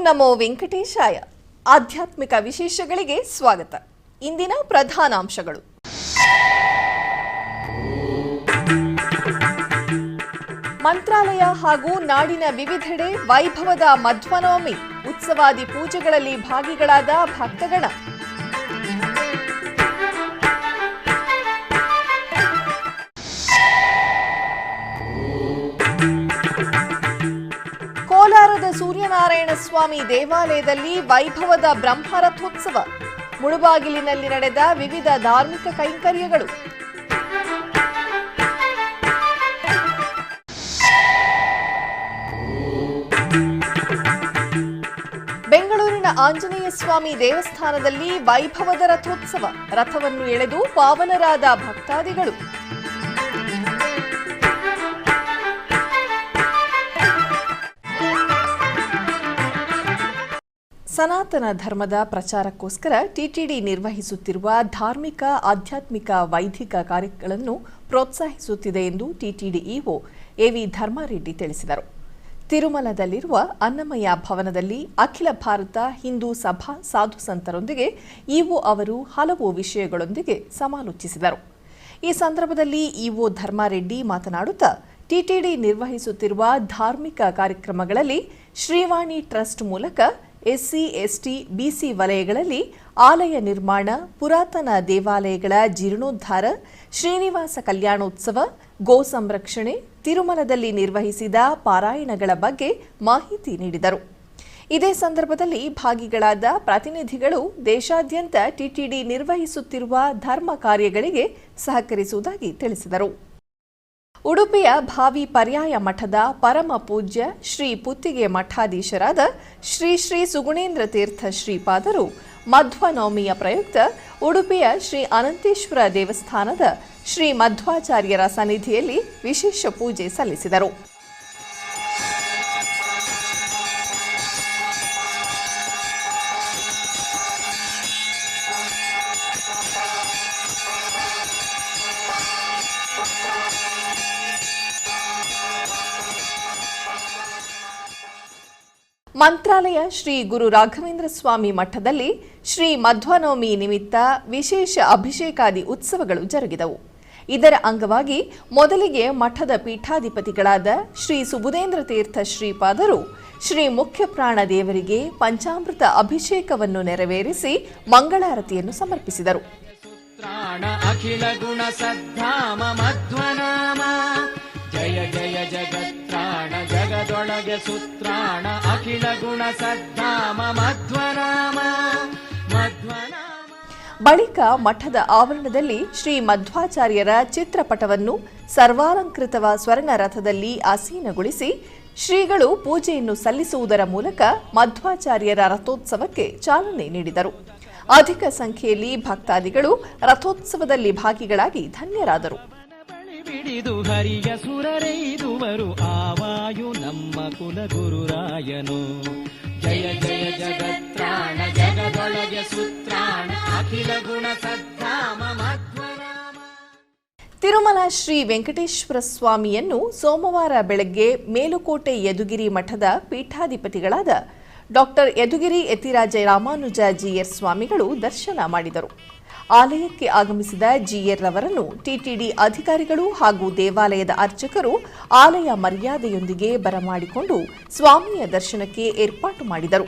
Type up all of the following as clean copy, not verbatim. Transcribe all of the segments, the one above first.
ನಮೋ ವೆಂಕಟೇಶಾಯ. ಆಧ್ಯಾತ್ಮಿಕ ವಿಶೇಷಗಳಿಗೆ ಸ್ವಾಗತ. ಇಂದಿನ ಪ್ರಧಾನಾಂಶಗಳು. ಮಂತ್ರಾಲಯ ಹಾಗೂ ನಾಡಿನ ವಿವಿಧೆಡೆ ವೈಭವದ ಮಧ್ವನವಮಿ ಉತ್ಸವಾದಿ ಪೂಜೆಗಳಲ್ಲಿ ಭಾಗಿಗಳಾದ ಭಕ್ತಗಣ. ಕೋಲಾರದ ಸೂರ್ಯನಾರಾಯಣ ಸ್ವಾಮಿ ದೇವಾಲಯದಲ್ಲಿ ವೈಭವದ ಬ್ರಹ್ಮರಥೋತ್ಸವ, ಮುಳುಬಾಗಿಲಿನಲ್ಲಿ ನಡೆದ ವಿವಿಧ ಧಾರ್ಮಿಕ ಕೈಂಕರ್ಯಗಳು. ಬೆಂಗಳೂರಿನ ಆಂಜನೇಯ ಸ್ವಾಮಿ ದೇವಸ್ಥಾನದಲ್ಲಿ ವೈಭವದ ರಥೋತ್ಸವ, ರಥವನ್ನು ಎಳೆದು ಪಾವನರಾದ ಭಕ್ತಾದಿಗಳು. ಸನಾತನ ಧರ್ಮದ ಪ್ರಚಾರಕ್ಕೋಸ್ಕರ ಟಿಟಿಡಿ ನಿರ್ವಹಿಸುತ್ತಿರುವ ಧಾರ್ಮಿಕ, ಆಧ್ಯಾತ್ಮಿಕ, ವೈದಿಕ ಕಾರ್ಯಗಳನ್ನು ಪ್ರೋತ್ಸಾಹಿಸುತ್ತಿದೆ ಎಂದು ಟಿಟಿಡಿ ಇಒ ಎವಿ ಧರ್ಮಾರೆಡ್ಡಿ ತಿಳಿಸಿದರು. ತಿರುಮಲದಲ್ಲಿರುವ ಅನ್ನಮಯ್ಯ ಭವನದಲ್ಲಿ ಅಖಿಲ ಭಾರತ ಹಿಂದೂ ಸಭಾ ಸಾಧು ಸಂತರೊಂದಿಗೆ ಇಒ ಅವರು ಹಲವು ವಿಷಯಗಳೊಂದಿಗೆ ಸಮಾಲೋಚಿಸಿದರು. ಈ ಸಂದರ್ಭದಲ್ಲಿ ಇಒ ಧರ್ಮಾರೆಡ್ಡಿ ಮಾತನಾಡುತ್ತಾ, ಟಿಟಿಡಿ ನಿರ್ವಹಿಸುತ್ತಿರುವ ಧಾರ್ಮಿಕ ಕಾರ್ಯಕ್ರಮಗಳಲ್ಲಿ ಶ್ರೀವಾಣಿ ಟ್ರಸ್ಟ್ ಮೂಲಕ ಎಸ್ಸಿ, ಎಸ್ಟಿ, ಬಿಸಿ ವಲಯಗಳಲ್ಲಿ ಆಲಯ ನಿರ್ಮಾಣ, ಪುರಾತನ ದೇವಾಲಯಗಳ ಜೀರ್ಣೋದ್ಧಾರ, ಶ್ರೀನಿವಾಸ ಕಲ್ಯಾಣೋತ್ಸವ, ಗೋ ಸಂರಕ್ಷಣೆ, ತಿರುಮಲದಲ್ಲಿ ನಿರ್ವಹಿಸಿದ ಪಾರಾಯಣಗಳ ಬಗ್ಗೆ ಮಾಹಿತಿ ನೀಡಿದರು. ಇದೇ ಸಂದರ್ಭದಲ್ಲಿ ಭಾಗಿಗಳಾದ ಪ್ರತಿನಿಧಿಗಳು ದೇಶಾದ್ಯಂತ ಟಿಟಿಡಿ ನಿರ್ವಹಿಸುತ್ತಿರುವ ಧರ್ಮ ಕಾರ್ಯಗಳಿಗೆ ಸಹಕರಿಸುವುದಾಗಿ ತಿಳಿಸಿದರು. ಉಡುಪಿಯ ಭಾವಿ ಪರ್ಯಾಯ ಮಠದ ಪರಮ ಪೂಜ್ಯ ಶ್ರೀ ಪುತ್ತಿಗೆ ಮಠಾಧೀಶರಾದ ಶ್ರೀ ಶ್ರೀ ಸುಗುಣೇಂದ್ರ ತೀರ್ಥ ಶ್ರೀಪಾದರು ಮಧ್ವನವಮಿಯ ಪ್ರಯುಕ್ತ ಉಡುಪಿಯ ಶ್ರೀ ಅನಂತೇಶ್ವರ ದೇವಸ್ಥಾನದ ಶ್ರೀ ಮಧ್ವಾಚಾರ್ಯರ ಸನ್ನಿಧಿಯಲ್ಲಿ ವಿಶೇಷ ಪೂಜೆ ಸಲ್ಲಿಸಿದರು. ಮಂತ್ರಾಲಯ ಶ್ರೀ ಗುರು ರಾಘವೇಂದ್ರ ಸ್ವಾಮಿ ಮಠದಲ್ಲಿ ಶ್ರೀ ಮಧ್ವನವಮಿ ನಿಮಿತ್ತ ವಿಶೇಷ ಅಭಿಷೇಕಾದಿ ಉತ್ಸವಗಳು ಜರುಗಿದವು. ಇದರ ಅಂಗವಾಗಿ ಮೊದಲಿಗೆ ಮಠದ ಪೀಠಾಧಿಪತಿಗಳಾದ ಶ್ರೀ ಸುಬುಧೇಂದ್ರ ತೀರ್ಥ ಶ್ರೀಪಾದರು ಶ್ರೀ ಮುಖ್ಯ ಪ್ರಾಣ ದೇವರಿಗೆ ಪಂಚಾಮೃತ ಅಭಿಷೇಕವನ್ನು ನೆರವೇರಿಸಿ ಮಂಗಳಾರತಿಯನ್ನು ಸಮರ್ಪಿಸಿದರು. ಅಖಿಲ ಗುಣ ಸದ್ಧಾಮ ಮಧ್ವನಾಮ ಜಯ ಜಯ ಜಗತ್ರಾಣ ಜಗದೊಳಗೆ ಸುತ್ರಾಣ ಅಖಿಲ ಗುಣ ಸದ್ಧಾಮ ಮಧ್ವನಾಮ ಮಧ್ವನಾಮ. ಬಳಿಕ ಮಠದ ಆವರಣದಲ್ಲಿ ಶ್ರೀ ಮಧ್ವಾಚಾರ್ಯರ ಚಿತ್ರಪಟವನ್ನು ಸರ್ವಾಲಂಕೃತವ ಸ್ವರ್ಣ ರಥದಲ್ಲಿ ಆಸೀನಗೊಳಿಸಿ ಶ್ರೀಗಳು ಪೂಜೆಯನ್ನು ಸಲ್ಲಿಸುವುದರ ಮೂಲಕ ಮಧ್ವಾಚಾರ್ಯರ ರಥೋತ್ಸವಕ್ಕೆ ಚಾಲನೆ ನೀಡಿದರು. ಅಧಿಕ ಸಂಖ್ಯೆಯಲ್ಲಿ ಭಕ್ತಾದಿಗಳು ರಥೋತ್ಸವದಲ್ಲಿ ಭಾಗಿಗಳಾಗಿ ಧನ್ಯರಾದರು. ಬಿಡಿದು ಹರಿಯ ಸುರರೈದುವರು ಆವಾಯು ನಮ್ಮ ಕುಲಗುರುರಾಯನು ಜಯ ಜಯ ಜಗತ್ರಾಣ ಜಗದೊಳಗೆ ಸುತ್ರಾಣ ಅಖಿಲ ಗುಣ ಸದ್ಧಾಮ ಮಧ್ವನಾಮ. ತಿರುಮಲ ಶ್ರೀ ವೆಂಕಟೇಶ್ವರ ಸ್ವಾಮಿಯನ್ನು ಸೋಮವಾರ ಬೆಳಗ್ಗೆ ಮೇಲುಕೋಟೆ ಯದುಗಿರಿ ಮಠದ ಪೀಠಾಧಿಪತಿಗಳಾದ ಡಾಕ್ಟರ್ ಯದುಗಿರಿ ಯತಿರಾಜ ರಾಮಾನುಜ ಜಿಯರ್ ಸ್ವಾಮಿಗಳು ದರ್ಶನ ಮಾಡಿದರು. ಆಲಯಕ್ಕೆ ಆಗಮಿಸಿದ ಜಿಯರ್ ರವರನ್ನು ಟಿಟಿಡಿ ಅಧಿಕಾರಿಗಳು ಹಾಗೂ ದೇವಾಲಯದ ಅರ್ಚಕರು ಆಲಯ ಮರ್ಯಾದೆಯೊಂದಿಗೆ ಬರಮಾಡಿಕೊಂಡು ಸ್ವಾಮಿಯ ದರ್ಶನಕ್ಕೆ ಏರ್ಪಾಟು ಮಾಡಿದರು.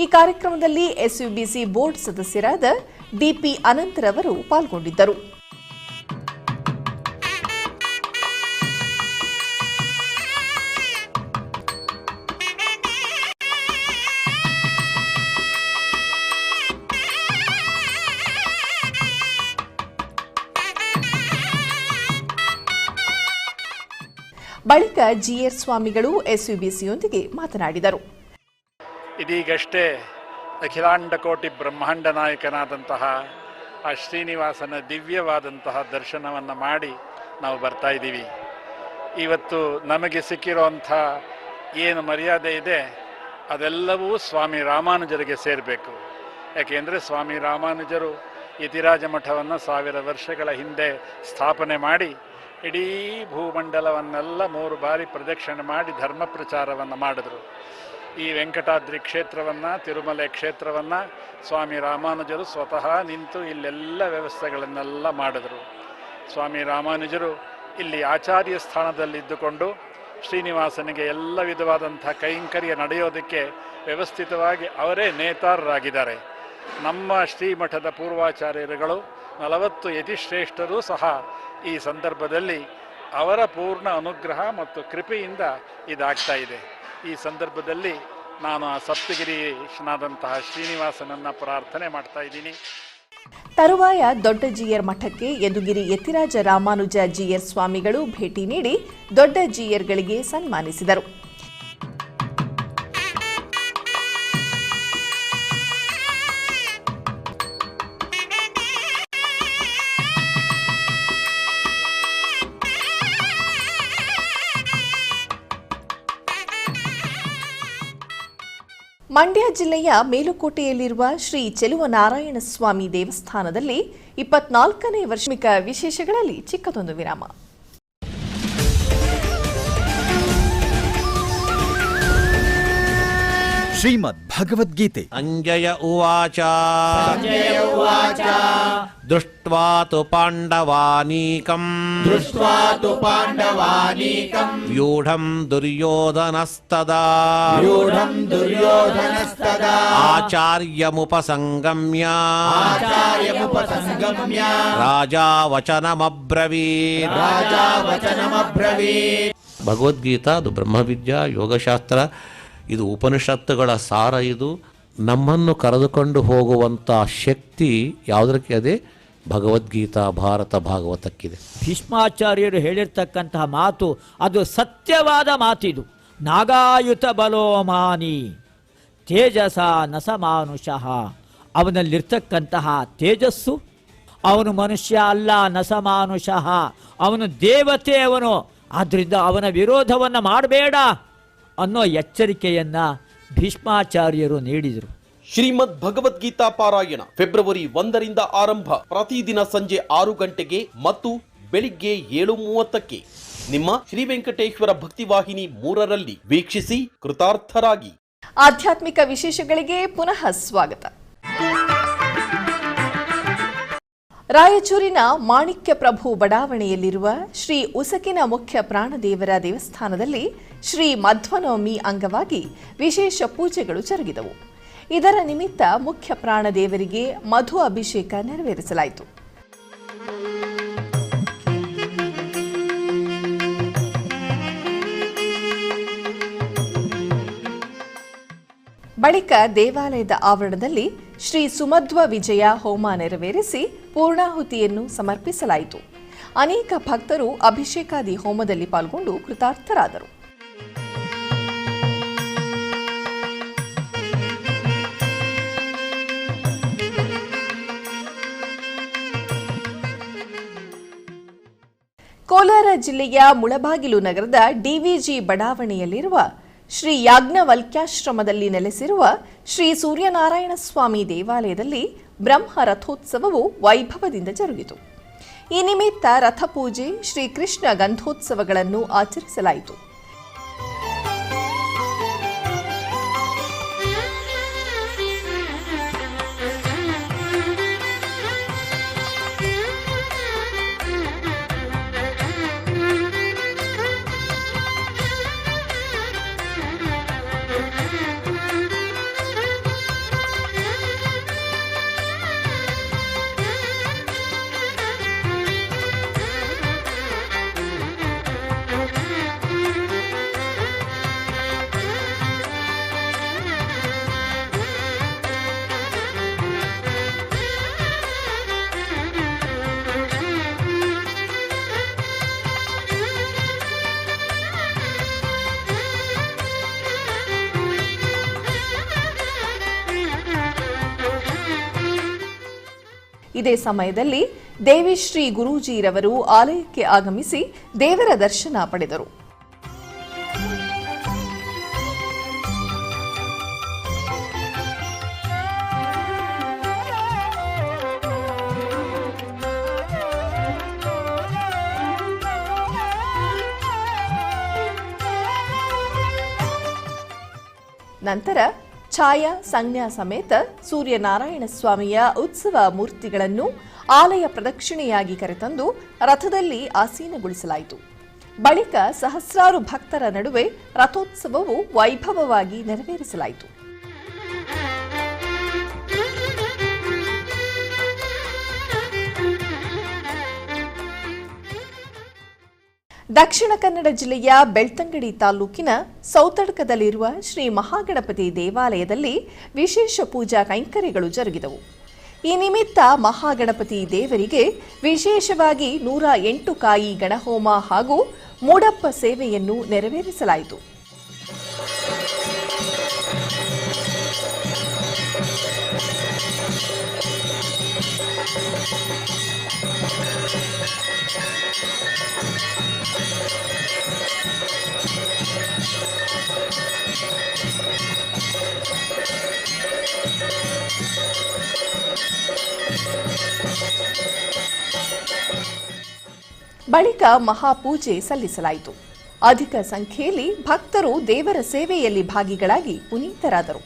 ಈ ಕಾರ್ಯಕ್ರಮದಲ್ಲಿ ಎಸ್ಯುಬಿಸಿ ಬೋರ್ಡ್ ಸದಸ್ಯರಾದ ಡಿಪಿ ಅನಂತರವರು ಪಾಲ್ಗೊಂಡಿದ್ದರು. ಬಳಿಕ ಜಿಯರ್ ಸ್ವಾಮಿಗಳು ಎಸ್ಯುಬಿಸಿಯೊಂದಿಗೆ ಮಾತನಾಡಿದರು. ಇದೀಗಷ್ಟೇ ಅಖಿಲಾಂಡ ಕೋಟಿ ಬ್ರಹ್ಮಾಂಡ ನಾಯಕನಾದಂತಹ ಆ ಶ್ರೀನಿವಾಸನ ದಿವ್ಯವಾದಂತಹ ದರ್ಶನವನ್ನು ಮಾಡಿ ನಾವು ಬರ್ತಾ ಇದ್ದೀವಿ. ಇವತ್ತು ನಮಗೆ ಸಿಕ್ಕಿರುವಂಥ ಏನು ಮರ್ಯಾದೆ ಇದೆ ಅದೆಲ್ಲವೂ ಸ್ವಾಮಿ ರಾಮಾನುಜರಿಗೆ ಸೇರಬೇಕು. ಯಾಕೆಂದರೆ ಸ್ವಾಮಿ ರಾಮಾನುಜರು ಯತಿರಾಜ ಮಠವನ್ನು 1000 ವರ್ಷಗಳ ಹಿಂದೆ ಸ್ಥಾಪನೆ ಮಾಡಿ ಇಡೀ ಭೂಮಂಡಲವನ್ನೆಲ್ಲ 3 ಬಾರಿ ಪ್ರದಕ್ಷಿಣೆ ಮಾಡಿ ಧರ್ಮ ಪ್ರಚಾರವನ್ನು ಮಾಡಿದ್ರು. ಈ ವೆಂಕಟಾದ್ರಿ ಕ್ಷೇತ್ರವನ್ನು, ತಿರುಮಲೆ ಕ್ಷೇತ್ರವನ್ನು ಸ್ವಾಮಿ ರಾಮಾನುಜರು ಸ್ವತಃ ನಿಂತು ಇಲ್ಲೆಲ್ಲ ವ್ಯವಸ್ಥೆಗಳನ್ನೆಲ್ಲ ಮಾಡಿದರು. ಸ್ವಾಮಿ ರಾಮಾನುಜರು ಇಲ್ಲಿ ಆಚಾರ್ಯ ಸ್ಥಾನದಲ್ಲಿದ್ದುಕೊಂಡು ಶ್ರೀನಿವಾಸನಿಗೆ ಎಲ್ಲ ವಿಧವಾದಂಥ ಕೈಂಕರ್ಯ ನಡೆಯೋದಕ್ಕೆ ವ್ಯವಸ್ಥಿತವಾಗಿ ಅವರೇ ನೇತಾರರಾಗಿದ್ದಾರೆ. ನಮ್ಮ ಶ್ರೀಮಠದ ಪೂರ್ವಾಚಾರ್ಯರುಗಳು 40 ಯತಿಶ್ರೇಷ್ಠರೂ ಸಹ ಈ ಸಂದರ್ಭದಲ್ಲಿ ಅವರ ಪೂರ್ಣ ಅನುಗ್ರಹ ಮತ್ತು ಕೃಪೆಯಿಂದ ಇದಾಗ್ತಾ ಇದೆ. ಈ ಸಂದರ್ಭದಲ್ಲಿ ನಾನು ಆ ಸಪ್ತಗಿರೀಶನಾದಂತಹ ಶ್ರೀನಿವಾಸನನ್ನು ಪ್ರಾರ್ಥನೆ ಮಾಡ್ತಾ ಇದ್ದೀನಿ. ತರುವಾಯ ದೊಡ್ಡ ಜಿಯರ್ ಮಠಕ್ಕೆ ಯದುಗಿರಿ ಯತಿರಾಜ ರಾಮಾನುಜ ಜಿಯರ್ ಸ್ವಾಮಿಗಳು ಭೇಟಿ ನೀಡಿ ದೊಡ್ಡ ಜಿಯರ್ಗಳಿಗೆ ಸನ್ಮಾನಿಸಿದರು. ಮಂಡ್ಯ ಜಿಲ್ಲೆಯ ಮೇಲುಕೋಟೆಯಲ್ಲಿರುವ ಶ್ರೀ ಚೆಲುವನಾರಾಯಣ ಸ್ವಾಮಿ ದೇವಸ್ಥಾನದಲ್ಲಿ 24ನೇ ವರ್ಷಮಿಕ ವಿಶೇಷಗಳಲ್ಲಿ ಚಿಕ್ಕದೊಂದು ವಿರಾಮ. ಶ್ರೀಮದ್ ಭಗವದ್ಗೀತೆ. ಸಂಜಯ ಉವಾಚ ದೃಷ್ಟ್ವಾ ತು ಪಾಂಡವಾನೀಕಂ ವ್ಯೂಢಂ ದುರ್ಯೋಧನಸ್ತದಾ ಆಚಾರ್ಯಮುಪಸಂಗಮ್ಯ ರಾಜಾ ವಚನಮಬ್ರವೀತ್. ಭಗವದ್ಗೀತಾ ಅದು ಬ್ರಹ್ಮವಿದ್ಯಾ ಯೋಗಶಾಸ್ತ್ರ, ಇದು ಉಪನಿಷತ್ತುಗಳ ಸಾರ. ಇದು ನಮ್ಮನ್ನು ಕರೆದುಕೊಂಡು ಹೋಗುವಂಥ ಶಕ್ತಿ ಯಾವುದಕ್ಕೆ? ಅದೇ ಭಗವದ್ಗೀತಾ ಭಾರತ ಭಾಗವತಕ್ಕಿದೆ. ಭೀಷ್ಮಾಚಾರ್ಯರು ಹೇಳಿರ್ತಕ್ಕಂತಹ ಮಾತು ಅದು ಸತ್ಯವಾದ ಮಾತಿದು. ನಾಗಾಯುತ ಬಲೋಮಾನಿ ತೇಜಸ ನಸಮಾನುಷಃ. ಅವನಲ್ಲಿರ್ತಕ್ಕಂತಹ ತೇಜಸ್ಸು, ಅವನು ಮನುಷ್ಯ ಅಲ್ಲ, ನಸಮಾನುಷಃ, ಅವನು ದೇವತೆ ಅವನು. ಆದ್ದರಿಂದ ಅವನ ವಿರೋಧವನ್ನು ಮಾಡಬೇಡ ಅನ್ನೋ ಎಚ್ಚರಿಕೆಯನ್ನ ಭೀಷ್ಮಾಚಾರ್ಯರು ನೀಡಿದರು. ಶ್ರೀಮದ್ ಭಗವದ್ಗೀತಾ ಪಾರಾಯಣ ಫೆಬ್ರವರಿ 1ರಿಂದ ಆರಂಭ. ಪ್ರತಿದಿನ ಸಂಜೆ 6 ಗಂಟೆಗೆ ಮತ್ತು ಬೆಳಿಗ್ಗೆ 7:30ಕ್ಕೆ ನಿಮ್ಮ ಶ್ರೀ ವೆಂಕಟೇಶ್ವರ ಭಕ್ತಿವಾಹಿನಿ 3ರಲ್ಲಿ ವೀಕ್ಷಿಸಿ ಕೃತಾರ್ಥರಾಗಿ. ಆಧ್ಯಾತ್ಮಿಕ ವಿಶೇಷಗಳಿಗೆ ಪುನಃ ಸ್ವಾಗತ. ರಾಯಚೂರಿನ ಮಾಣಿಕ್ಯ ಪ್ರಭು ಬಡಾವಣೆಯಲ್ಲಿರುವ ಶ್ರೀ ಉಸಕಿನ ಮುಖ್ಯ ಪ್ರಾಣದೇವರ ದೇವಸ್ಥಾನದಲ್ಲಿ ಶ್ರೀ ಮಧ್ವನವಮಿ ಅಂಗವಾಗಿ ವಿಶೇಷ ಪೂಜೆಗಳು ಜರುಗಿದವು. ಇದರ ನಿಮಿತ್ತ ಮುಖ್ಯ ಪ್ರಾಣದೇವರಿಗೆ ಮಧು ಅಭಿಷೇಕ ನೆರವೇರಿಸಲಾಯಿತು. ಬಳಿಕ ದೇವಾಲಯದ ಆವರಣದಲ್ಲಿ ಶ್ರೀ ಸುಮಧ್ವ ವಿಜಯ ಹೋಮ ನೆರವೇರಿಸಿ ಪೂರ್ಣಾಹುತಿಯನ್ನು ಸಮರ್ಪಿಸಲಾಯಿತು. ಅನೇಕ ಭಕ್ತರು ಅಭಿಷೇಕಾದಿ ಹೋಮದಲ್ಲಿ ಪಾಲ್ಗೊಂಡು ಕೃತಾರ್ಥರಾದರು. ಕೋಲಾರ ಜಿಲ್ಲೆಯ ಮುಳಬಾಗಿಲು ನಗರದ ಡಿವಿಜಿ ಬಡಾವಣೆಯಲ್ಲಿರುವ ಶ್ರೀ ಯಾಜ್ಞವಲ್ಕ್ಯಾಶ್ರಮದಲ್ಲಿ ನೆಲೆಸಿರುವ ಶ್ರೀ ಸೂರ್ಯನಾರಾಯಣ ಸ್ವಾಮಿ ದೇವಾಲಯದಲ್ಲಿ ಬ್ರಹ್ಮ ರಥೋತ್ಸವವು ವೈಭವದಿಂದ ಜರುಗಿತು. ಈ ನಿಮಿತ್ತ ರಥಪೂಜೆ, ಶ್ರೀಕೃಷ್ಣ ಗಂಧೋತ್ಸವಗಳನ್ನು ಆಚರಿಸಲಾಯಿತು. ಇದೇ ಸಮಯದಲ್ಲಿ ದೇವಿಶ್ರೀ ಗುರೂಜಿರವರು ಆಲಯಕ್ಕೆ ಆಗಮಿಸಿ ದೇವರ ದರ್ಶನ ಪಡೆದರು. ನಂತರ ಛಾಯಾ ಸಂಜ್ಞಾ ಸಮೇತ ಸೂರ್ಯನಾರಾಯಣ ಸ್ವಾಮಿಯ ಉತ್ಸವ ಮೂರ್ತಿಗಳನ್ನು ಆಲಯ ಪ್ರದಕ್ಷಿಣೆಯಾಗಿ ಕರೆತಂದು ರಥದಲ್ಲಿ ಆಸೀನಗೊಳಿಸಲಾಯಿತು. ಬಳಿಕ ಸಹಸ್ರಾರು ಭಕ್ತರ ನಡುವೆ ರಥೋತ್ಸವವು ವೈಭವವಾಗಿ ನೆರವೇರಿಸಲಾಯಿತು. ದಕ್ಷಿಣ ಕನ್ನಡ ಜಿಲ್ಲೆಯ ಬೆಳ್ತಂಗಡಿ ತಾಲೂಕಿನ ಸೌತಡ್ಕದಲ್ಲಿರುವ ಶ್ರೀ ಮಹಾಗಣಪತಿ ದೇವಾಲಯದಲ್ಲಿ ವಿಶೇಷ ಪೂಜಾ ಕೈಂಕರ್ಯಗಳು ಜರುಗಿದವು. ಈ ನಿಮಿತ್ತ ಮಹಾಗಣಪತಿ ದೇವರಿಗೆ ವಿಶೇಷವಾಗಿ 108 ಕಾಯಿ ಗಣಹೋಮ ಹಾಗೂ ಮೂಡಪ್ಪ ಸೇವೆಯನ್ನು ನೆರವೇರಿಸಲಾಯಿತು. ಬಳಿಕ ಮಹಾಪೂಜೆ ಸಲ್ಲಿಸಲಾಯಿತು. ಅಧಿಕ ಸಂಖ್ಯೆಯಲ್ಲಿ ಭಕ್ತರು ದೇವರ ಸೇವೆಯಲ್ಲಿ ಭಾಗಿಗಳಾಗಿ ಪುನೀತರಾದರು.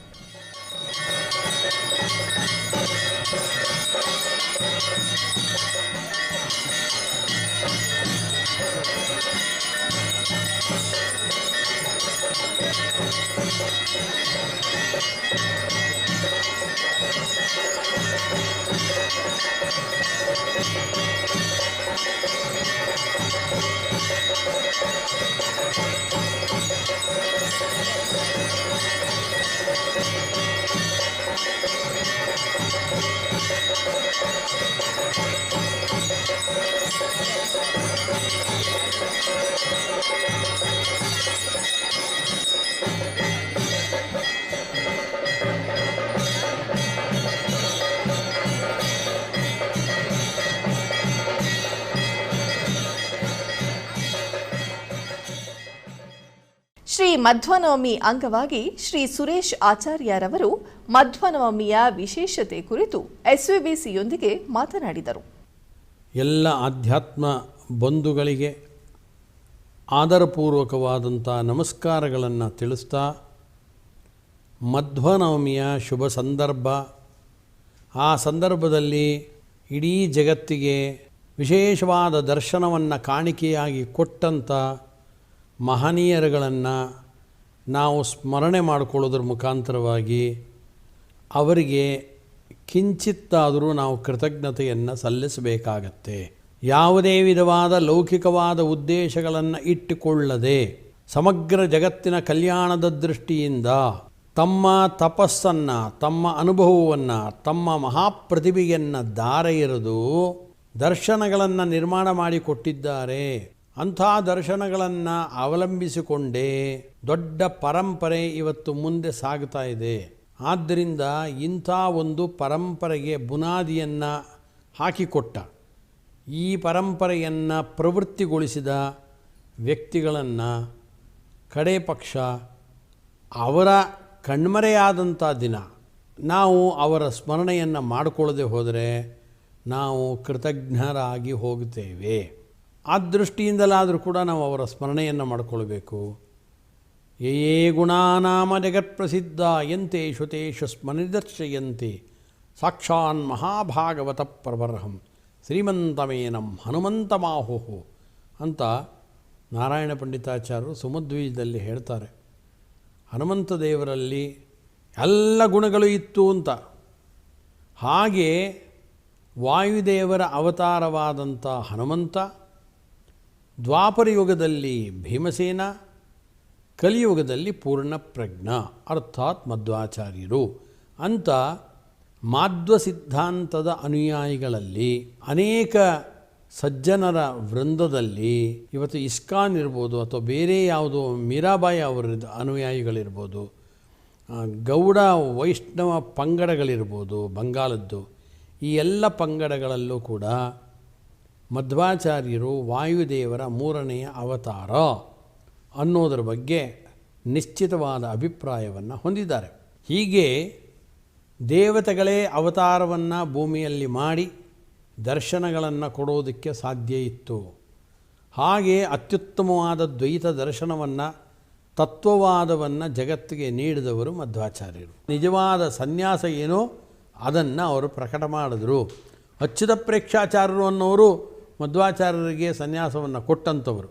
ಶ್ರೀ ಮಧ್ವನವಮಿ ಅಂಗವಾಗಿ ಶ್ರೀ ಸುರೇಶ್ ಆಚಾರ್ಯರವರು ಮಧ್ವನವಮಿಯ ವಿಶೇಷತೆ ಕುರಿತು ಎಸ್ವಿಬಿಸಿಯೊಂದಿಗೆ ಮಾತನಾಡಿದರು. ಎಲ್ಲ ಆಧ್ಯಾತ್ಮ ಬಂಧುಗಳಿಗೆ ಆದರಪೂರ್ವಕವಾದಂಥ ನಮಸ್ಕಾರಗಳನ್ನು ತಿಳಿಸ್ತಾ, ಮಧ್ವನವಮಿಯ ಶುಭ ಸಂದರ್ಭ, ಆ ಸಂದರ್ಭದಲ್ಲಿ ಇಡೀ ಜಗತ್ತಿಗೆ ವಿಶೇಷವಾದ ದರ್ಶನವನ್ನು ಕಾಣಿಕೆಯಾಗಿ ಕೊಟ್ಟಂಥ ಮಹನೀಯರುಗಳನ್ನು ನಾವು ಸ್ಮರಣೆ ಮಾಡಿಕೊಳ್ಳೋದ್ರ ಮುಖಾಂತರವಾಗಿ ಅವರಿಗೆ ಕಿಂಚಿತ್ತಾದರೂ ನಾವು ಕೃತಜ್ಞತೆಯನ್ನು ಸಲ್ಲಿಸಬೇಕಾಗತ್ತೆ. ಯಾವುದೇ ವಿಧವಾದ ಲೌಕಿಕವಾದ ಉದ್ದೇಶಗಳನ್ನು ಇಟ್ಟುಕೊಳ್ಳದೆ ಸಮಗ್ರ ಜಗತ್ತಿನ ಕಲ್ಯಾಣದ ದೃಷ್ಟಿಯಿಂದ ತಮ್ಮ ತಪಸ್ಸನ್ನು, ತಮ್ಮ ಅನುಭವವನ್ನು, ತಮ್ಮ ಮಹಾಪ್ರತಿಭೆಯನ್ನು ದಾರ ಎರೆದು ದರ್ಶನಗಳನ್ನು ನಿರ್ಮಾಣ ಮಾಡಿಕೊಟ್ಟಿದ್ದಾರೆ. ಅಂಥ ದರ್ಶನಗಳನ್ನು ಅವಲಂಬಿಸಿಕೊಂಡೇ ದೊಡ್ಡ ಪರಂಪರೆ ಇವತ್ತು ಮುಂದೆ ಸಾಗ್ತಾ ಇದೆ. ಆದ್ದರಿಂದ ಇಂಥ ಒಂದು ಪರಂಪರೆಗೆ ಬುನಾದಿಯನ್ನು ಹಾಕಿಕೊಟ್ಟ, ಈ ಪರಂಪರೆಯನ್ನು ಪ್ರವೃತ್ತಿಗೊಳಿಸಿದ ವ್ಯಕ್ತಿಗಳನ್ನು ಕಡೆ ಪಕ್ಷ ಅವರ ಕಣ್ಮರೆಯಾದಂಥ ದಿನ ನಾವು ಅವರ ಸ್ಮರಣೆಯನ್ನು ಮಾಡಿಕೊಳ್ಳದೆ ಹೋದರೆ ನಾವು ಕೃತಜ್ಞರಾಗಿ ಹೋಗುತ್ತೇವೆ. ಆ ದೃಷ್ಟಿಯಿಂದಲಾದರೂ ಕೂಡ ನಾವು ಅವರ ಸ್ಮರಣೆಯನ್ನು ಮಾಡಿಕೊಳ್ಬೇಕು. ಯೇ ಗುಣಾನಾಮ ಜಗತ್ಪ್ರಸಿದ್ಧ ಯಂತೇಷು ತೇಷು ಸ್ಮನಿದರ್ಶಯಂತೆ ಸಾಕ್ಷಾನ್ ಮಹಾಭಾಗವತ ಪ್ರಬರ್ಹಂ ಶ್ರೀಮಂತಮೇನಂ ಹನುಮಂತಮಾಹುಹು ಅಂತ ನಾರಾಯಣ ಪಂಡಿತಾಚಾರ್ಯರು ಸುಮಧ್ವೀಜದಲ್ಲಿ ಹೇಳ್ತಾರೆ. ಹನುಮಂತ ದೇವರಲ್ಲಿ ಎಲ್ಲ ಗುಣಗಳು ಇತ್ತು ಅಂತ. ಹಾಗೆ ವಾಯುದೇವರ ಅವತಾರವಾದಂಥ ಹನುಮಂತ, ದ್ವಾಪರ ಯುಗದಲ್ಲಿ ಭೀಮಸೇನ, ಕಲಿಯುಗದಲ್ಲಿ ಪೂರ್ಣಪ್ರಜ್ಞ ಅರ್ಥಾತ್ ಮಧ್ವಾಚಾರ್ಯರು ಅಂತ ಮಾಧ್ವ ಸಿದ್ಧಾಂತದ ಅನುಯಾಯಿಗಳಲ್ಲಿ ಅನೇಕ ಸಜ್ಜನರ ವೃಂದದಲ್ಲಿ ಇವತ್ತು ಇಸ್ಕಾನ್ ಇರ್ಬೋದು ಅಥವಾ ಬೇರೆ ಯಾವುದೋ ಮೀರಾಬಾಯಿ ಅವರ ಅನುಯಾಯಿಗಳಿರ್ಬೋದು, ಗೌಡ ವೈಷ್ಣವ ಪಂಗಡಗಳಿರ್ಬೋದು ಬಂಗಾಲದ್ದು, ಈ ಎಲ್ಲ ಪಂಗಡಗಳಲ್ಲೂ ಕೂಡ ಮಧ್ವಾಚಾರ್ಯರು ವಾಯುದೇವರ 3ನೆಯ ಅವತಾರ ಅನ್ನೋದರ ಬಗ್ಗೆ ನಿಶ್ಚಿತವಾದ ಅಭಿಪ್ರಾಯವನ್ನು ಹೊಂದಿದ್ದಾರೆ. ಹೀಗೆ ದೇವತೆಗಳೇ ಅವತಾರವನ್ನು ಭೂಮಿಯಲ್ಲಿ ಮಾಡಿ ದರ್ಶನಗಳನ್ನು ಕೊಡೋದಕ್ಕೆ ಸಾಧ್ಯ ಇತ್ತು. ಹಾಗೆ ಅತ್ಯುತ್ತಮವಾದ ದ್ವೈತ ದರ್ಶನವನ್ನು ತತ್ವವಾದವನ್ನು ಜಗತ್ತಿಗೆ ನೀಡಿದವರು ಮಧ್ವಾಚಾರ್ಯರು. ನಿಜವಾದ ಸನ್ಯಾಸ ಏನೋ ಅದನ್ನು ಅವರು ಪ್ರಕಟ ಮಾಡಿದ್ರು. ಅಚ್ಯುತ ಪ್ರೇಕ್ಷಾಚಾರ್ಯರು ಅನ್ನೋರು ಮಧ್ವಾಚಾರ್ಯರಿಗೆ ಸನ್ಯಾಸವನ್ನು ಕೊಟ್ಟಂಥವರು.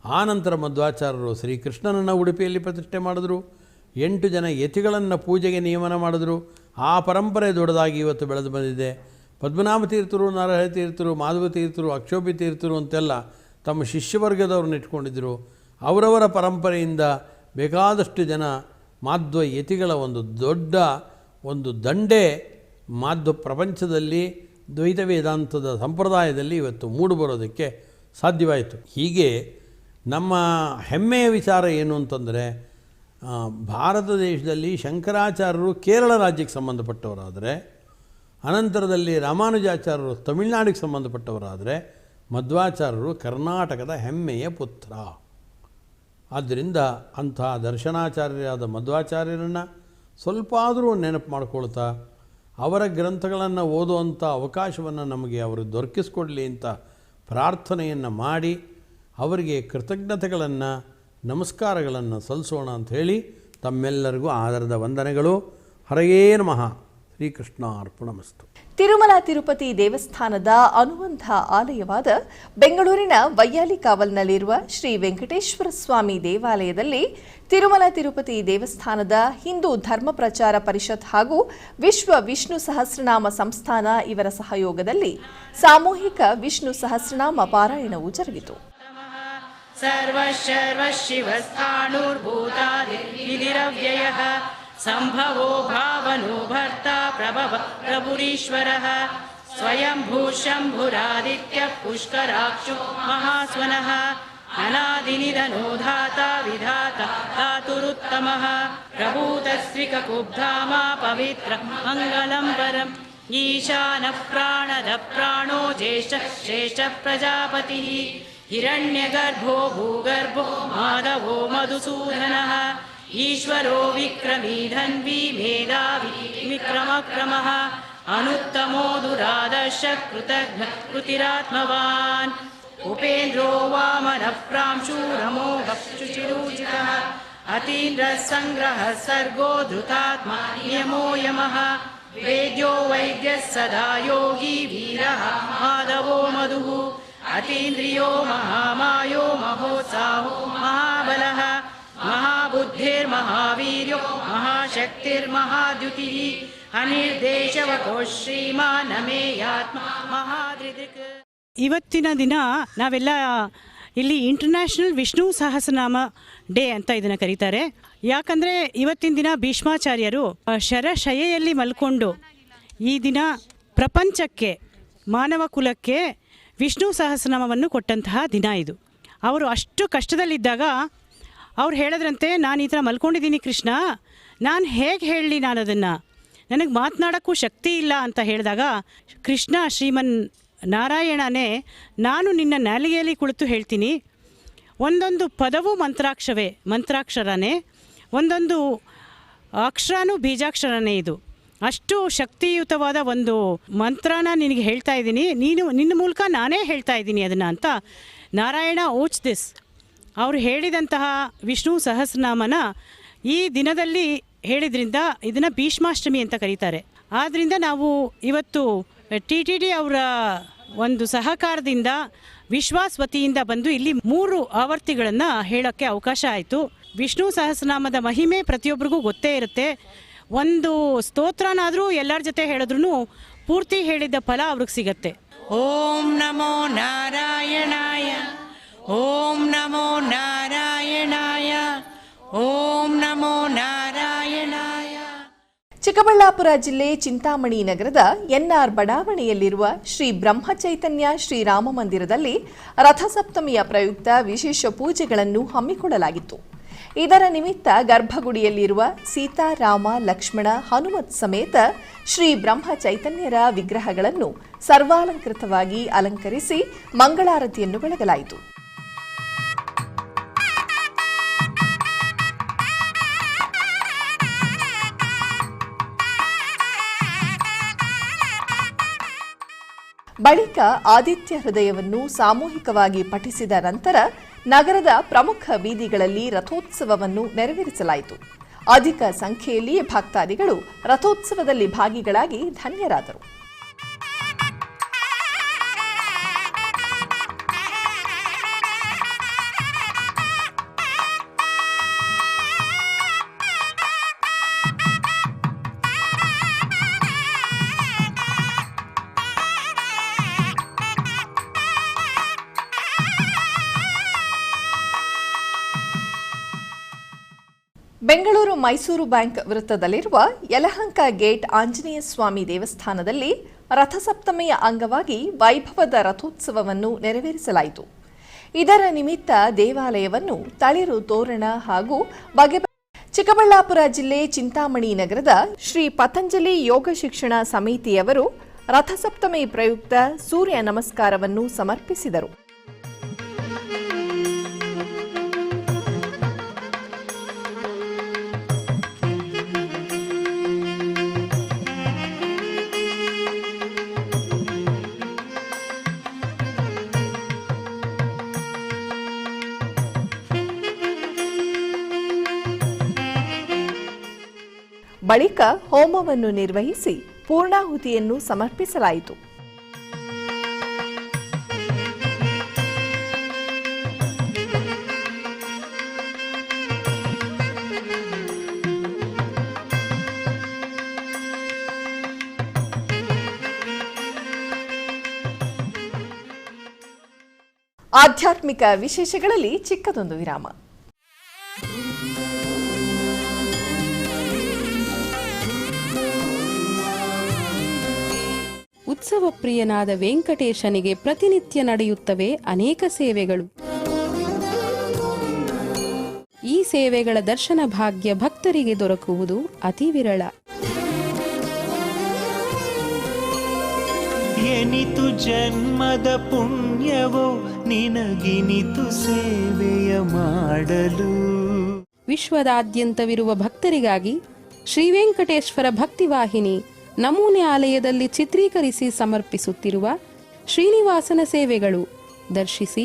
ಆನಂತರ ಮಧ್ವಾಚಾರ್ಯರು ಶ್ರೀಕೃಷ್ಣನನ್ನು ಉಡುಪಿಯಲ್ಲಿ ಪ್ರತಿಷ್ಠೆ ಮಾಡಿದ್ರು. 8 ಜನ ಯತಿಗಳನ್ನು ಪೂಜೆಗೆ ನಿಯಮನ ಮಾಡಿದ್ರು. ಆ ಪರಂಪರೆ ದೊಡ್ಡದಾಗಿ ಇವತ್ತು ಬೆಳೆದು ಬಂದಿದೆ. ಪದ್ಮನಾಭ ತೀರ್ಥರು, ನರಹರಿ ತೀರ್ಥರು, ಮಾಧವ ತೀರ್ಥರು, ಅಕ್ಷೋಭಿ ತೀರ್ಥರು ಅಂತೆಲ್ಲ ತಮ್ಮ ಶಿಷ್ಯವರ್ಗದವ್ರನ್ನ ಇಟ್ಕೊಂಡಿದ್ದರು. ಅವರವರ ಪರಂಪರೆಯಿಂದ ಬೇಕಾದಷ್ಟು ಜನ ಮಾಧ್ವ ಯತಿಗಳ ಒಂದು ದೊಡ್ಡ ಒಂದು ದಂಡೆ ಮಾಧ್ವ ಪ್ರಪಂಚದಲ್ಲಿ ದ್ವೈತ ವೇದಾಂತದ ಸಂಪ್ರದಾಯದಲ್ಲಿ ಇವತ್ತು ಮೂಡಿಬರೋದಕ್ಕೆ ಸಾಧ್ಯವಾಯಿತು. ಹೀಗೆ ನಮ್ಮ ಹೆಮ್ಮೆಯ ವಿಚಾರ ಏನು ಅಂತಂದರೆ, ಭಾರತ ದೇಶದಲ್ಲಿ ಶಂಕರಾಚಾರ್ಯರು ಕೇರಳ ರಾಜ್ಯಕ್ಕೆ ಸಂಬಂಧಪಟ್ಟವರಾದರೆ, ಅನಂತರದಲ್ಲಿ ರಾಮಾನುಜಾಚಾರ್ಯರು ತಮಿಳುನಾಡಿಗೆ ಸಂಬಂಧಪಟ್ಟವರಾದರೆ, ಮಧ್ವಾಚಾರ್ಯರು ಕರ್ನಾಟಕದ ಹೆಮ್ಮೆಯ ಪುತ್ರ. ಆದ್ದರಿಂದ ಅಂಥ ದರ್ಶನಾಚಾರ್ಯರಾದ ಮಧ್ವಾಚಾರ್ಯರನ್ನು ಸ್ವಲ್ಪ ಆದರೂ ನೆನಪು ಮಾಡ್ಕೊಳ್ತಾ ಅವರ ಗ್ರಂಥಗಳನ್ನು ಓದುವಂಥ ಅವಕಾಶವನ್ನು ನಮಗೆ ಅವರು ದೊರಕಿಸ್ಕೊಡ್ಲಿ ಅಂತ ಪ್ರಾರ್ಥನೆಯನ್ನು ಮಾಡಿ ಅವರಿಗೆ ಕೃತಜ್ಞತೆಗಳನ್ನು ನಮಸ್ಕಾರಗಳನ್ನು ಸಲ್ಲಿಸೋಣ ಅಂತ ಹೇಳಿ ತಮ್ಮೆಲ್ಲರಿಗೂ ಆದರದ ವಂದನೆಗಳು. ಹರಯೇ ನಮಃ. ಶ್ರೀಕೃಷ್ಣಾರ್ಪಣಮಸ್ತು. ತಿರುಮಲ ತಿರುಪತಿ ದೇವಸ್ಥಾನದ ಅನುಬಂಧ ಆಲಯವಾದ ಬೆಂಗಳೂರಿನ ವೈಯಾಲಿಕಾವಲ್ನಲ್ಲಿರುವ ಶ್ರೀ ವೆಂಕಟೇಶ್ವರ ಸ್ವಾಮಿ ದೇವಾಲಯದಲ್ಲಿ ತಿರುಮಲ ತಿರುಪತಿ ದೇವಸ್ಥಾನದ ಹಿಂದೂ ಧರ್ಮ ಪ್ರಚಾರ ಪರಿಷತ್ ಹಾಗೂ ವಿಶ್ವ ವಿಷ್ಣು ಸಹಸ್ರನಾಮ ಸಂಸ್ಥಾನ ಇವರ ಸಹಯೋಗದಲ್ಲಿ ಸಾಮೂಹಿಕ ವಿಷ್ಣು ಸಹಸ್ರನಾಮ ಪಾರಾಯಣವು ಜರುಗಿತು. ಸರ್ವಶರ್ವಶಿವಸ್ಥಾಣುರ್ಭೂತಾದಿರವ್ಯಯಃ ಸಂಭವೋ ಭಾವನೋ ಭರ್ತಾ ಪ್ರಭವ ಪ್ರಭುರೀಶ್ವರಃ ಸ್ವಯಂಭೂ ಶಂಭುರಾದಿತ್ಯ ಪುಷ್ಕರಾಕ್ಷೋ ಮಹಾಸ್ವನಃ ಅನಾದಿನಿಧನೋ ಧಾತಾ ವಿಧಾತ ಧಾತುರುತ್ತಮಃ ಪ್ರಭೂತಸ್ತ್ರಿಕಕುಬ್ಧಾಮ ಪವಿತ್ರ ಮಂಗಲಂ ಪರಂ ಈಶಾನ ಪ್ರಾಣದ ಪ್ರಾಣೋ ಜ್ಯೇಷ್ಠ ಶ್ರೇಷ್ಠ ಪ್ರಜಾಪತಿಃ ಹಿರಣ್ಯಗರ್ಭೋ ಭೂಗರ್ಭೋ ಮಾಧವೋ ಮಧುಸೂದನಃ ಈಶ್ವರೋ ವಿಕ್ರಮೀ ಧನ್ವಿ ಮೇಧಾವಿ ವಿಕ್ರಮಕ್ರಮಃ ಅನುತ್ತಮೋ ದುರಾದರ್ಶ ಕೃತಜ್ಞ ಕೃತಿರಾತ್ಮವಾನ್ ಉಪೇಂದ್ರೋ ವಾಮನ ಪ್ರಾಂಶೂರಮೋಘ ಶುಚಿರೂಚಿತಃ ಅತೀಂದ್ರ ಸಂಗ್ರಹ ಸರ್ಗೋ ಧೃತಾತ್ಮ ನಿಯಮೋ ಯಮಃ ವೇದ್ಯೋ ವೈದ್ಯ ಸದಾ ಯೋಗಿ ವೀರಃ ಮಾಧವೋ ಮಧುಃ ಅತೀಂದ್ರಿಯೋ ಮಹಾಮಾಯೋ ಮಹೋತ್ಸಾಹೋ ಮಹಾಬಲಃ ಮಹಾಬುದ್ಧಿರ್ಮಹಾವೀರ್ಯೋ ಮಹಾಶಕ್ತಿರ್ಮಹಾದ್ಯುತಿಃ ಅನಿರ್ದೇಶವತೋ ಶ್ರೀಮಾನ್ ನಮೇಯಾತ್ಮ ಮಹಾದೃಕ್. ಇವತ್ತಿನ ದಿನ ನಾವೆಲ್ಲ ಇಲ್ಲಿ ಇಂಟರ್ನ್ಯಾಷನಲ್ ವಿಷ್ಣು ಸಹಸ್ರನಾಮ ಡೇ ಅಂತ ಇದನ್ನು ಕರೀತಾರೆ. ಯಾಕಂದರೆ ಇವತ್ತಿನ ದಿನ ಭೀಷ್ಮಾಚಾರ್ಯರು ಶರಶಯೆಯಲ್ಲಿ ಮಲ್ಕೊಂಡು ಈ ದಿನ ಪ್ರಪಂಚಕ್ಕೆ ಮಾನವ ಕುಲಕ್ಕೆ ವಿಷ್ಣು ಸಹಸ್ರನಾಮವನ್ನು ಕೊಟ್ಟಂತಹ ದಿನ ಇದು. ಅವರು ಅಷ್ಟು ಕಷ್ಟದಲ್ಲಿದ್ದಾಗ ಅವ್ರು ಹೇಳಿದ್ರಂತೆ, ನಾನು ಈ ಥರ ಮಲ್ಕೊಂಡಿದ್ದೀನಿ ಕೃಷ್ಣ, ನಾನು ಹೇಗೆ ಹೇಳಲಿ, ನಾನು ಅದನ್ನು ನನಗೆ ಮಾತನಾಡೋಕ್ಕೂ ಶಕ್ತಿ ಇಲ್ಲ ಅಂತ ಹೇಳಿದಾಗ ಕೃಷ್ಣ ಶ್ರೀಮನ್ ನಾರಾಯಣನೇ ನಾನು ನಿನ್ನ ನಾಲಿಗೆಯಲ್ಲಿ ಕುಳಿತು ಹೇಳ್ತೀನಿ, ಒಂದೊಂದು ಪದವೂ ಮಂತ್ರಾಕ್ಷರನೇ, ಒಂದೊಂದು ಅಕ್ಷರನೂ ಬೀಜಾಕ್ಷರನೇ. ಇದು ಅಷ್ಟು ಶಕ್ತಿಯುತವಾದ ಒಂದು ಮಂತ್ರನ ನಿನಗೆ ಹೇಳ್ತಾ ಇದ್ದೀನಿ, ನಿನ್ನ ಮೂಲಕ ನಾನೇ ಹೇಳ್ತಾ ಇದ್ದೀನಿ ಅದನ್ನು ಅಂತ ನಾರಾಯಣ ಓಚ್ ದಿಸ್. ಅವರು ಹೇಳಿದಂತಹ ವಿಷ್ಣು ಸಹಸ್ರನಾಮನ ಈ ದಿನದಲ್ಲಿ ಹೇಳಿದ್ರಿಂದ ಇದನ್ನು ಭೀಷ್ಮಾಷ್ಟಮಿ ಅಂತ ಕರೀತಾರೆ. ಆದ್ದರಿಂದ ನಾವು ಇವತ್ತು TTD ಅವರ ಒಂದು ಸಹಕಾರದಿಂದ ವಿಶ್ವಾಸ್ ವತಿಯಿಂದ ಬಂದು ಇಲ್ಲಿ 3 ಆವರ್ತಿಗಳನ್ನು ಹೇಳೋಕ್ಕೆ ಅವಕಾಶ ಆಯಿತು. ವಿಷ್ಣು ಸಹಸ್ರನಾಮದ ಮಹಿಮೆ ಪ್ರತಿಯೊಬ್ಬರಿಗೂ ಗೊತ್ತೇ ಇರುತ್ತೆ. ಒಂದು ಸ್ತೋತ್ರನಾದರೂ ಎಲ್ಲರ ಜೊತೆ ಹೇಳಿದ್ರೂ ಪೂರ್ತಿ ಹೇಳಿದ ಫಲ ಅವ್ರಿಗೆ ಸಿಗತ್ತೆ. ಓಂ ನಮೋ ನಾರಾಯಣಾಯ, ಓಂ ನಮೋ ನಾರಾಯಣಾಯ, ಓಂ ನಮೋ ನಾರಾಯಣಾಯ. ಚಿಕ್ಕಬಳ್ಳಾಪುರ ಜಿಲ್ಲೆ ಚಿಂತಾಮಣಿ ನಗರದ NR ಬಡಾವಣೆಯಲ್ಲಿರುವ ಶ್ರೀ ಬ್ರಹ್ಮಚೈತನ್ಯ ಶ್ರೀರಾಮ ಮಂದಿರದಲ್ಲಿ ರಥಸಪ್ತಮಿಯ ಪ್ರಯುಕ್ತ ವಿಶೇಷ ಪೂಜೆಗಳನ್ನು ಹಮ್ಮಿಕೊಳ್ಳಲಾಗಿತ್ತು. ಇದರ ನಿಮಿತ್ತ ಗರ್ಭಗುಡಿಯಲ್ಲಿರುವ ಸೀತಾ, ರಾಮ, ಲಕ್ಷ್ಮಣ, ಹನುಮತ್ ಸಮೇತ ಶ್ರೀ ಬ್ರಹ್ಮಚೈತನ್ಯರ ವಿಗ್ರಹಗಳನ್ನು ಸರ್ವಾಲಂಕೃತವಾಗಿ ಅಲಂಕರಿಸಿ ಮಂಗಳಾರತಿಯನ್ನು ಬೆಳಗಲಾಯಿತು. ಬಳಿಕ ಆದಿತ್ಯ ಹೃದಯವನ್ನು ಸಾಮೂಹಿಕವಾಗಿ ಪಠಿಸಿದ ನಂತರ ನಗರದ ಪ್ರಮುಖ ಬೀದಿಗಳಲ್ಲಿ ರಥೋತ್ಸವವನ್ನು ನೆರವೇರಿಸಲಾಯಿತು. ಅಧಿಕ ಸಂಖ್ಯೆಯಲ್ಲಿ ಭಕ್ತಾದಿಗಳು ರಥೋತ್ಸವದಲ್ಲಿ ಭಾಗಿಗಳಾಗಿ ಧನ್ಯರಾದರು. ಬೆಂಗಳೂರು ಮೈಸೂರು ಬ್ಯಾಂಕ್ ವೃತ್ತದಲ್ಲಿರುವ ಯಲಹಂಕ ಗೇಟ್ ಆಂಜನೇಯ ಸ್ವಾಮಿ ದೇವಸ್ಥಾನದಲ್ಲಿ ರಥಸಪ್ತಮಿಯ ಅಂಗವಾಗಿ ವೈಭವದ ರಥೋತ್ಸವವನ್ನು ನೆರವೇರಿಸಲಾಯಿತು. ಇದರ ನಿಮಿತ್ತ ದೇವಾಲಯವನ್ನು ತಳಿರು ತೋರಣ ಹಾಗೂ ಚಿಕ್ಕಬಳ್ಳಾಪುರ ಜಿಲ್ಲೆ ಚಿಂತಾಮಣಿ ನಗರದ ಶ್ರೀ ಪತಂಜಲಿ ಯೋಗ ಶಿಕ್ಷಣ ಸಮಿತಿಯವರು ರಥಸಪ್ತಮಿ ಪ್ರಯುಕ್ತ ಸೂರ್ಯ ನಮಸ್ಕಾರವನ್ನು ಸಮರ್ಪಿಸಿದರು. ಬಳಿಕ ಹೋಮವನ್ನು ನಿರ್ವಹಿಸಿ ಪೂರ್ಣಾಹುತಿಯನ್ನು ಸಮರ್ಪಿಸಲಾಯಿತು. ಆಧ್ಯಾತ್ಮಿಕ ವಿಶೇಷಗಳಲ್ಲಿ ಚಿಕ್ಕದೊಂದು ವಿರಾಮ. ಉತ್ಸವ ಪ್ರಿಯನಾದ ವೆಂಕಟೇಶನಿಗೆ ಪ್ರತಿನಿತ್ಯ ನಡೆಯುತ್ತವೆ ಅನೇಕ ಸೇವೆಗಳು. ಈ ಸೇವೆಗಳ ದರ್ಶನ ಭಾಗ್ಯ ಭಕ್ತರಿಗೆ ದೊರಕುವುದು ಅತಿ ವಿರಳ. ಎನಿತು ಜನ್ಮದ ಪುಣ್ಯವೋ ನಿನಗಿನಿತು ಸೇವೆಯ ಮಾಡಲು. ವಿಶ್ವದಾದ್ಯಂತವಿರುವ ಭಕ್ತರಿಗಾಗಿ ಶ್ರೀ ವೆಂಕಟೇಶ್ವರ ಭಕ್ತಿವಾಹಿನಿ ನಮೂನೆ ಆಲಯದಲ್ಲಿ ಚಿತ್ರೀಕರಿಸಿ ಸಮರ್ಪಿಸುತ್ತಿರುವ ಶ್ರೀನಿವಾಸನ ಸೇವೆಗಳು ದರ್ಶಿಸಿ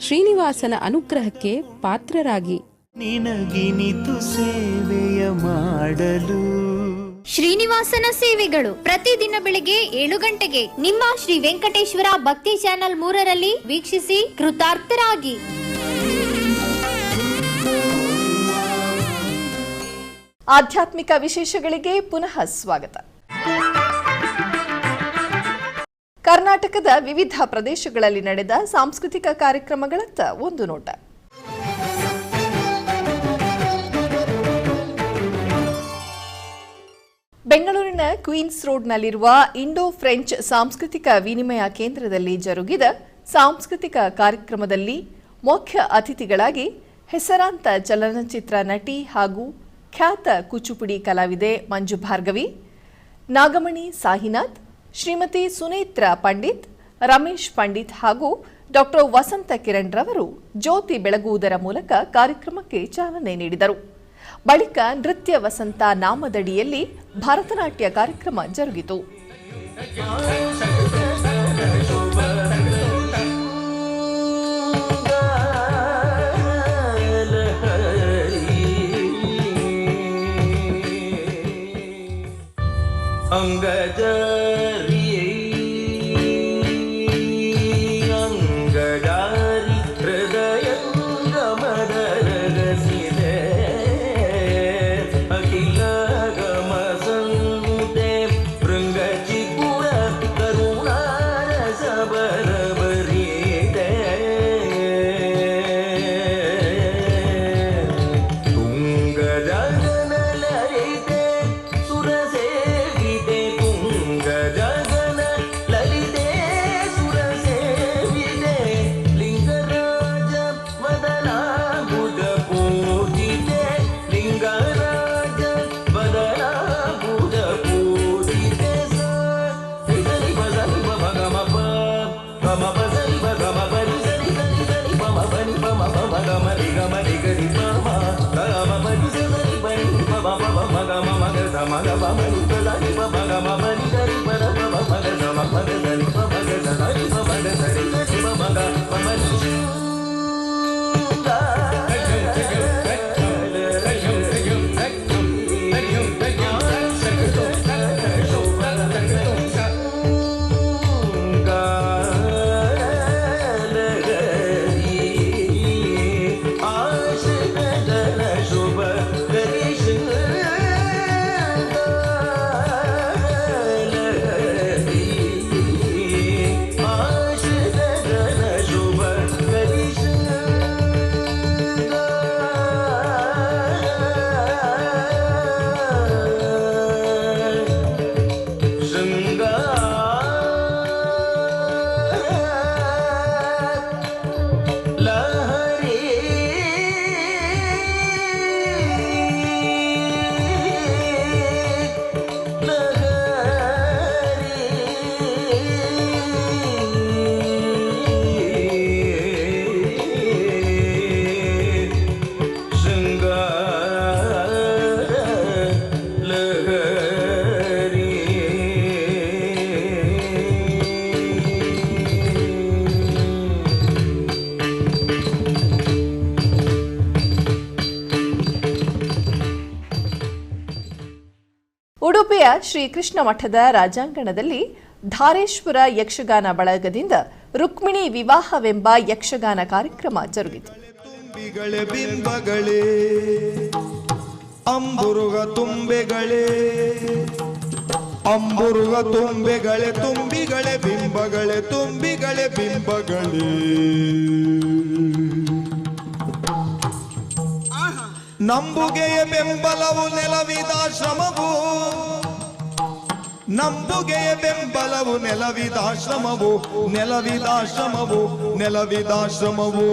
ಶ್ರೀನಿವಾಸನ ಅನುಗ್ರಹಕ್ಕೆ ಪಾತ್ರರಾಗಿ. ನಿನಗಿನಿತು ಸೇವೆಯ ಮಾಡಲು. ಶ್ರೀನಿವಾಸನ ಸೇವೆಗಳು ಪ್ರತಿದಿನ ಬೆಳಗ್ಗೆ 7 ಗಂಟೆಗೆ ನಿಮ್ಮ ಶ್ರೀ ವೆಂಕಟೇಶ್ವರ ಭಕ್ತಿ ಚಾನೆಲ್ 3ರಲ್ಲಿ ವೀಕ್ಷಿಸಿ ಕೃತಾರ್ಥರಾಗಿ. ಆಧ್ಯಾತ್ಮಿಕ ವಿಶೇಷಗಳಿಗೆ ಪುನಃ ಸ್ವಾಗತ. ಕರ್ನಾಟಕದ ವಿವಿಧ ಪ್ರದೇಶಗಳಲ್ಲಿ ನಡೆದ ಸಾಂಸ್ಕೃತಿಕ ಕಾರ್ಯಕ್ರಮಗಳತ್ತ ಒಂದು ನೋಟ. ಬೆಂಗಳೂರಿನ ಕ್ವೀನ್ಸ್ ರೋಡ್ನಲ್ಲಿರುವ ಇಂಡೋ ಫ್ರೆಂಚ್ ಸಾಂಸ್ಕೃತಿಕ ವಿನಿಮಯ ಕೇಂದ್ರದಲ್ಲಿ ಜರುಗಿದ ಸಾಂಸ್ಕೃತಿಕ ಕಾರ್ಯಕ್ರಮದಲ್ಲಿ ಮುಖ್ಯ ಅತಿಥಿಗಳಾಗಿ ಹೆಸರಾಂತ ಚಲನಚಿತ್ರ ನಟಿ ಹಾಗೂ ಖ್ಯಾತ ಕೂಚುಪುಡಿ ಕಲಾವಿದೆ ಮಂಜು ಭಾರ್ಗವಿ, ನಾಗಮಣಿ ಸಾಹಿನಾಥ್, ಶ್ರೀಮತಿ ಸುನೇತ್ರ ಪಂಡಿತ್, ರಮೇಶ್ ಪಂಡಿತ್ ಹಾಗೂ ಡಾಕ್ಟರ್ ವಸಂತ ಕಿರಣ್ ರವರು ಜ್ಯೋತಿ ಬೆಳಗುವುದರ ಮೂಲಕ ಕಾರ್ಯಕ್ರಮಕ್ಕೆ ಚಾಲನೆ ನೀಡಿದರು. ಬಳಿಕ ನೃತ್ಯ ವಸಂತ ನಾಮದಡಿಯಲ್ಲಿ ಭರತನಾಟ್ಯ ಕಾರ್ಯಕ್ರಮ ಜರುಗಿತು. ಸುರಸೇವಿತೆ ಕುಂಗ ಜಗ ಹೊಸಪೇಟೆಯ ಶ್ರೀಕೃಷ್ಣ ಮಠದ ರಾಜಾಂಗಣದಲ್ಲಿ ಧಾರೇಶ್ವರ ಯಕ್ಷಗಾನ ಬಳಗದಿಂದ ರುಕ್ಮಿಣಿ ವಿವಾಹವೆಂಬ ಯಕ್ಷಗಾನ ಕಾರ್ಯಕ್ರಮ ಜರುಗಿತು. ಅಂಬುರುಗ ತುಂಬೆಗಳೇ ಅಂಬುರುಗ ತುಂಬೆಗಳೇ ತುಂಬಿಗಳೇ ಬಿಂಬಗಳೇ ತುಂಬಿಗಳೇ ಬಿಂಬಗಳೇ ನಂಬುಗೆಯ ಬೆಂಬಲವು ನೆಲವಿದಾಶ್ರಮವು ನಂಬುಗೆಯ ಬೆಂಬಲವು ನೆಲವಿದಾಶ್ರಮವು ನೆಲವಿದಾಶ್ರಮವು ನೆಲವಿದಾಶ್ರಮವು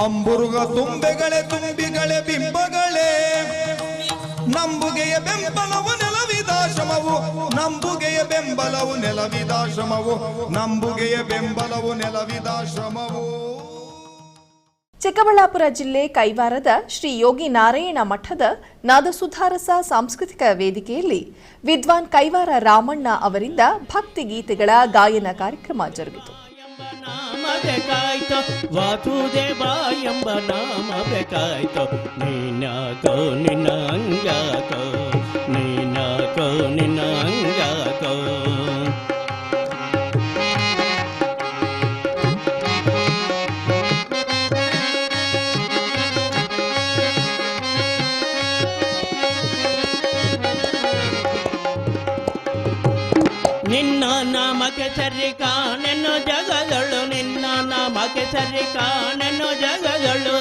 ಅಂಬುರುಗ ತುಂಬೆಗಳೇ ತುಂಬಿಗಳೇ ಬಿಂಬಗಳೇ ನಂಬುಗೆಯ ಬೆಂಬಲವು ನೆಲವಿದಾಶ್ರಮವು ನಂಬುಗೆಯ ಬೆಂಬಲವು ನೆಲವಿದಾಶ್ರಮವು ನಂಬುಗೆಯ ಬೆಂಬಲವು ನೆಲವಿದಾಶ್ರಮವು. ಚಿಕ್ಕಬಳ್ಳಾಪುರ ಜಿಲ್ಲೆ ಕೈವಾರದ ಶ್ರೀ ಯೋಗಿ ನಾರಾಯಣ ಮಠದ ನಾದಸುಧಾರಸ ಸಾಂಸ್ಕೃತಿಕ ವೇದಿಕೆಯಲ್ಲಿ ವಿದ್ವಾನ್ ಕೈವಾರ ರಾಮಣ್ಣ ಅವರಿಂದ ಭಕ್ತಿಗೀತೆಗಳ ಗಾಯನ ಕಾರ್ಯಕ್ರಮ ಜರುಗಿತು. ವಾಸುದೇವ ಎಂಬ ನಾಮ ಬೇಕಾಯ್ತು ನೀನಾಕೋ ನಿನ್ನ ಅಂಗಾಕೋ ನೀನಾಕೋ ನಿನ್ನ ಅಂಗಾಕೋ ನಿನ್ನ ನಾಮಕ್ಕೆ ಸರಿ ಕಾಣೆನ್ನು ಜಗದಳು ನಿನ್ನ ನಾಮಕ್ಕೆ ಸರಿ ಕಾಣೆನ್ನು ಜಗದಳು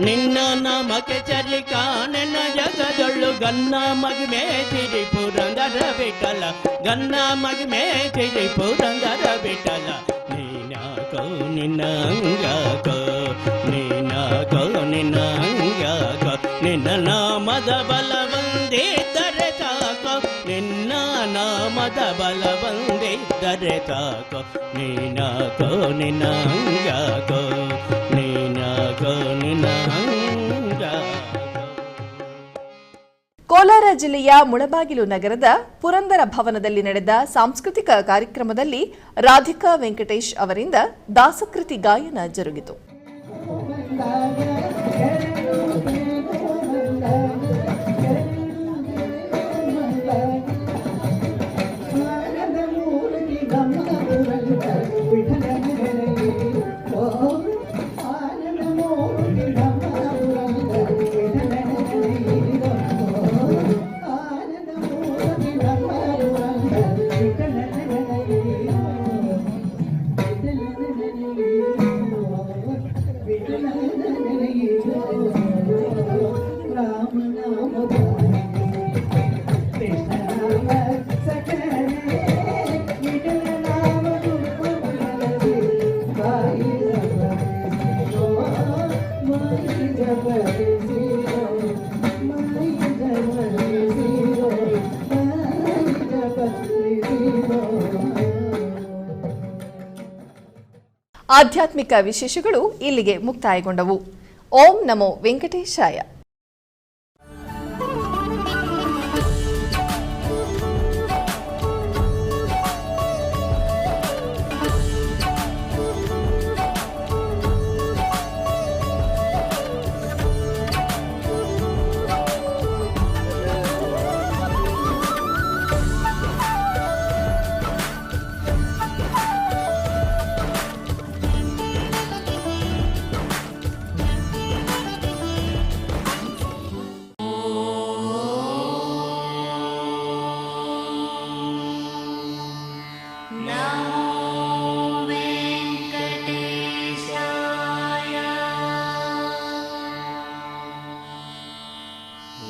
ನಿನ್ನ ನಾಮಕ್ಕೆ ಸರಿ ಕಾಣೆನ್ನು ಜಗದಳು ಗನ್ನ ಮಗಿಮೆ ಸಿರಿ ಪುರಂದರ ಬಿಟ್ಟಲ ಗನ್ನ ಮಗಿಮೆ ಸಿರಿ ಪುರಂದರ ಬಿಟ್ಟಲ ನೀನಾಕೋ ನಿನ್ನ ಅಂಗಾಕೋ ನೀನಾಕೋ ನಿನ್ನ ಅಂಗಾಕೋ ನಿನ್ನ ನಾಮದ ಬಲವಂದಿದ್ದರೆ ಸಾಕೋ ನಿನ್ನ ನಾಮದ ಬಲವಂದಿದ್ದರೆ ಸಾಕೋ ನೀನಾಕೋ ನಿನ್ನ ಅಂಗಾಕೋ ನೀನಾಕೋ ನಿನ್ನ ಅಂಗಾಕೋ. ಕೋಲಾರ ಜಿಲ್ಲೆಯ ಮುಳಬಾಗಿಲು ನಗರದ ಪುರಂದರ ಭವನದಲ್ಲಿ ನಡೆದ ಸಾಂಸ್ಕೃತಿಕ ಕಾರ್ಯಕ್ರಮದಲ್ಲಿ ರಾಧಿಕಾ ವೆಂಕಟೇಶ್ ಅವರಿಂದ ದಾಸಕೃತಿ ಗಾಯನ ಜರುಗಿತು. ಆಧ್ಯಾತ್ಮಿಕ ವಿಶೇಷಗಳು ಇಲ್ಲಿಗೆ ಮುಕ್ತಾಯಗೊಂಡವು. ಓಂ ನಮೋ ವೆಂಕಟೇಶಾಯ.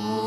Oh